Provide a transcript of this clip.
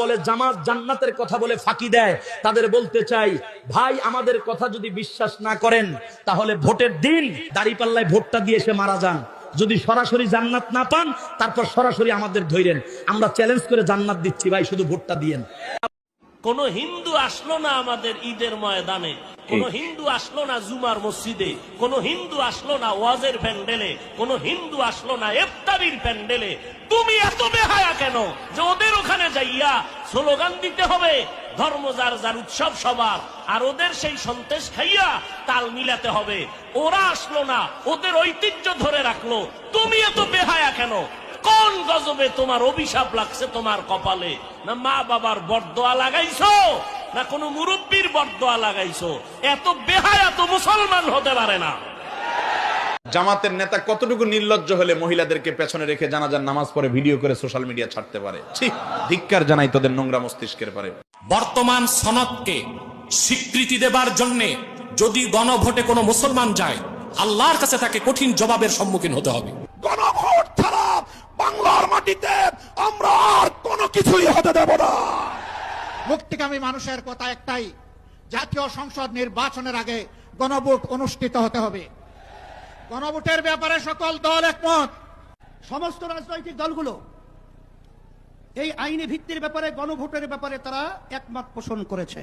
বলে জামাত জান্নাতের কথা বলে ফাঁকি দেয়, তাদের বলতে চাই, ভাই আমাদের কথা যদি বিশ্বাস না করেন তাহলে ভোটের দিন দাঁড়িপাল্লায় ভোটটা দিয়ে এসে মারা যান। যদি সরাসরি জান্নাত না পান তারপর সরাসরি আমাদের ধইরেন, আমরা চ্যালেঞ্জ করে জান্নাত দিচ্ছি, ভাই শুধু ভোটটা দিয়েন। কোন হিন্দু আসলো না আমাদের ঈদের ময়দানে, কোন হিন্দু আসলো না জুমার মসজিদে, কোন হিন্দু আসলো না ওয়াজের প্যান্ডেলে, কোন হিন্দু আসলো না ইফতারির প্যান্ডেলে। তুমি এত বেহায়া কেন যে ওদের ওখানে যাইয়া স্লোগান দিতে হবে ধর্ম যার যার উৎসব সবার, আর ওদের সেই সন্তেষ খাইয়া তাল মিলাতে হবে? ওরা আসলো না, ওদের ঐতিহ্য ধরে রাখলো, তুমি এত বেহায়া কেন? কোন গজবে তোমার অভিশাপ লাগছে তোমার কপালে? না মা বাবার বরদোয়া লাগাইছো, না কোন মুরব্বীর বরদোয়া লাগাইছো? এত বেহায়া তো মুসলমান হতে পারে না। জামাতের নেতা কতটুকু নির্লজ্জ হলে মহিলাদেরকে পেছনে রেখে জানাজার নামাজ পড়ে ভিডিও করে সোশ্যাল মিডিয়া ছাড়তে পারে? ঠিক ধিক্কার জানাই তোদের নোংরা মস্তিষ্কের পারে। বর্তমান সনদকে স্বীকৃতি দেবার জন্য যদি গণভোটে কোনো মুসলমান যায়, আল্লাহর কাছে তাকে কঠিন জবাবের সম্মুখীন হতে হবে। গণভোট ছাড়া বাংলার মাটিতে আমরা আর কোনো কিছুই হতে দেব না। মুক্তিকামী মানুষের কথা একটাই, জাতীয় সংসদ নির্বাচনের আগে গণভোট অনুষ্ঠিত হতে হবে। গণভোটের ব্যাপারে সকল দল একমত। সমস্ত রাজনৈতিক দলগুলো এই আইনি ভিত্তির ব্যাপারে, গণভোটের ব্যাপারে তারা একমত পোষণ করেছে।